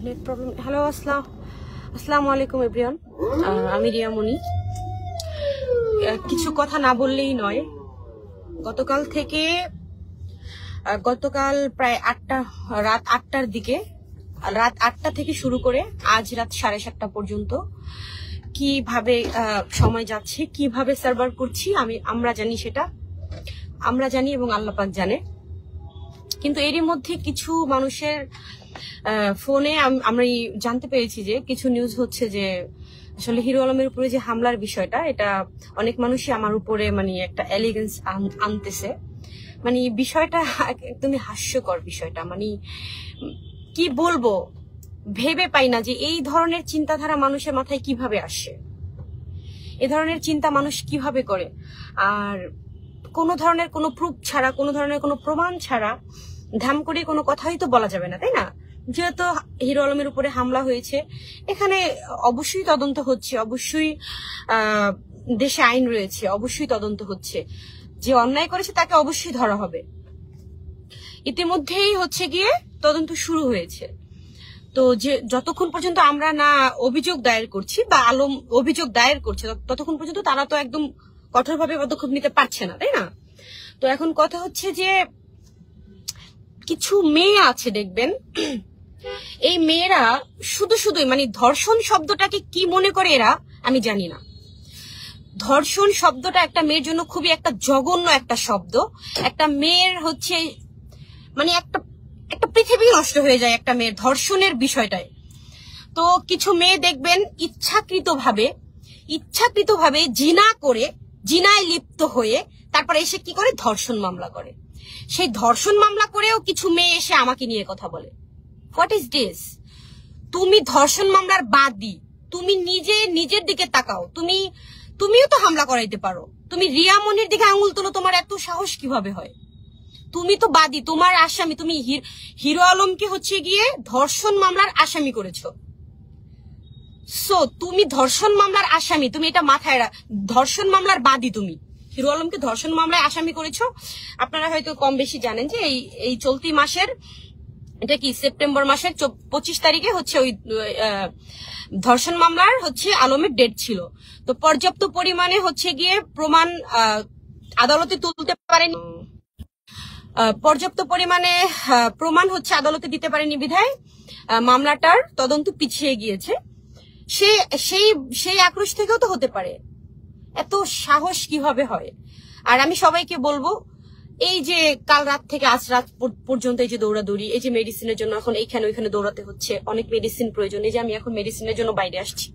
Net problem. Hello, আসসালামু আলাইকুম everyone. আমি রিয়ামণি। কিছু কথা না বললেই নয়। গতকাল প্রায় রাত 8টার দিকে, রাত 8টা থেকে শুরু করে আজ রাত 7:30 পর্যন্ত কিভাবে সময় যাচ্ছে, কিভাবে সার্ভার করছি আমরা জানি, সেটা আমরা জানি এবং আল্লাহ পাক জানে। কিন্তু এরই মধ্যে কিছু মানুষের ফোনে আমরা জানতে পেরেছি যে কিছু নিউজ হচ্ছে যে আসলে হিরো আলমের উপরে যে হামলার বিষয়টা, এটা অনেক মানুষই আমার উপরে মানে একটা এলিগেন্স আনতেছে। মানে বিষয়টা একদমই হাস্যকর। বিষয়টা মানে কি বলবো, ভেবে পাই না যে এই ধরনের চিন্তাধারা মানুষের মাথায় কিভাবে আসে, এ ধরনের চিন্তা মানুষ কিভাবে করে। আর কোনো ধরনের কোনো প্রুফ ছাড়া, কোনো ধরনের কোনো প্রমাণ ছাড়া ধাম করে কোনো কথাই তো বলা যাবে না, তাই না? যেহেতু হিরো আলমের উপরে হামলা হয়েছে, এখানে অবশ্যই তদন্ত হচ্ছে, অবশ্যই দেশে আইন রয়েছে, অবশ্যই তদন্ত হচ্ছে। যে অন্যায় করেছে তাকে অবশ্যই ধরা হবে। ইতিমধ্যেই হচ্ছে গিয়ে তদন্ত শুরু হয়েছে। তো যে যতক্ষণ পর্যন্ত আমরা না অভিযোগ দায়ের করছি বা আলম অভিযোগ দায়ের করছে, ততক্ষণ পর্যন্ত তারা তো একদম কঠোরভাবে পদক্ষেপ নিতে পারছে না, তাই না? তো এখন কথা হচ্ছে যে কিছু মেয়ে আছে, দেখবেন এই মেয়েরা শুধুই মানে ধর্ষণ শব্দটাকে কি মনে করে এরা, আমি জানি না। ধর্ষণ শব্দটা একটা মেয়ের জন্য খুবই একটা জঘন্য একটা শব্দ। একটা মেয়ের হচ্ছে মানে একটা পৃথিবী নষ্ট হয়ে যায় একটা মেয়ের ধর্ষণের বিষয়টায়। তো কিছু মেয়ে দেখবেন ইচ্ছাকৃতভাবে জিনা করে, জিনায় লিপ্ত হয়ে তারপরে এসে কি করে, ধর্ষণ মামলা করে। সেই ধর্ষণ মামলা করেও কিছু মেয়ে এসে আমাকে নিয়ে কথা বলে। What is this? তুমি ধর্ষণ মামলার বাদী, তুমি নিজের দিকে তাকাও। তুমিও তো হামলা করাইতে পারো। তুমি রিয়ামণির দিকে আঙুল তোলো, তোমার এত সাহস কিভাবে হয়? তুমি তো বাদী, তোমার আসামি। তুমি হিরো আলমকে হচ্ছে গিয়ে ধর্ষণ মামলার আসামি করেছো। সো তুমি ধর্ষণ মামলার আসামি, তুমি এটা মাথায় ধর্ষণ মামলার বাদী। তুমি হিরো আলমকে ধর্ষণ মামলায় আসামি করেছো। আপনারা হয়তো কম বেশি জানেন যে এই চলতি মাসের, এটা কি সেপ্টেম্বর মাসের 25 তারিখে হচ্ছে ওই ধর্ষণ মামলার হচ্ছে আলমের ডেট ছিল। তো পর্যাপ্ত পরিমাণে হচ্ছে গিয়ে প্রমাণ আদালতে তুলতে পারেনি, পর্যাপ্ত পরিমাণে প্রমাণ হচ্ছে আদালতে দিতে পারেনি বিধায় মামলাটার তদন্ত পিছিয়ে গিয়েছে। সেই আক্রোশ থেকেও তো হতে পারে। এত সাহস কিভাবে হয়? আর আমি সবাইকে বলবো, এই যে কাল রাত থেকে আজ রাত পর্যন্ত এই যে দৌড়াদৌড়ি, এই যে মেডিসিনের জন্য এখন এইখানে ওইখানে দৌড়াতে হচ্ছে, অনেক মেডিসিন প্রয়োজন। এই যে আমি এখন মেডিসিনের জন্য বাইরে আসছি।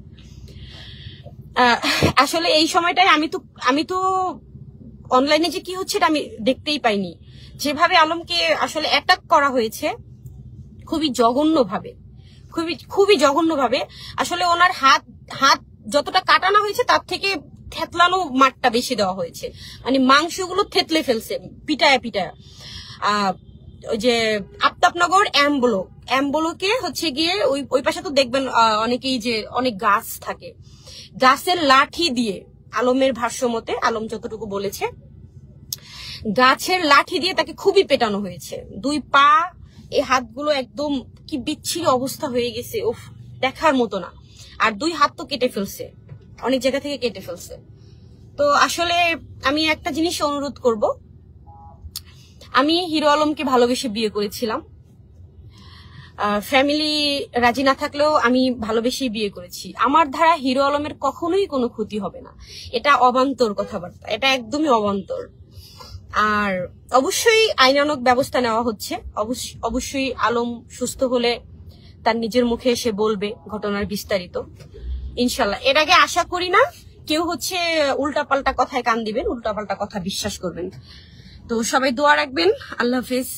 আসলে এই সময়টায় আমি তো অনলাইনে যে কি হচ্ছে এটা আমি দেখতেই পাইনি। যেভাবে আলমকে আসলে অ্যাটাক করা হয়েছে খুবই জঘন্যভাবে, আসলে ওনার হাত যতটা কাটানো হয়েছে তার থেকে থেতলানো মাঠটা বেশি দেওয়া হয়েছে। মানে মাংসগুলো থেতলে ফেলছে পিটায়। ওই যে আফতাবনগর অ্যাম্বুলোকে হচ্ছে গিয়ে ওই পাশে তো দেখবেন অনেকেই যে অনেক গাছ থাকে, গাছের লাঠি দিয়ে, আলমের ভাষ্য মতে, আলম যতটুকু বলেছে, গাছের লাঠি দিয়ে তাকে খুবই পেটানো হয়েছে। 2 পা, এই হাতগুলো একদম কি বিচ্ছিরি অবস্থা হয়ে গেছে, উফ, দেখার মতো না। আর 2 হাত তো কেটে ফেলছে, অনেক জায়গা থেকে কেটে ফেলছে। তো আসলে আমি একটা জিনিস অনুরোধ করব, আমি হিরো আলমকে ভালোবেসে বিয়ে করেছিলাম। ফ্যামিলি রাজি না থাকলেও আমি ভালোবেসেই বিয়ে করেছি। আমার দ্বারা হিরো আলমের কখনোই কোনো ক্ষতি হবে না। এটা অবান্তর কথাবার্তা, এটা একদমই অবান্তর। আর অবশ্যই আইনানুগ ব্যবস্থা নেওয়া হচ্ছে। অবশ্যই আলম সুস্থ হলে তার নিজের মুখে এসে বলবে ঘটনার বিস্তারিত, ইনশাল্লাহ। এর আগে আশা করি না কেউ হচ্ছে উল্টাপাল্টা কথায় কান দিবেন, উল্টাপাল্টা কথা বিশ্বাস করবেন। তো সবাই দোয়া রাখবেন। আল্লাহ হাফেজ।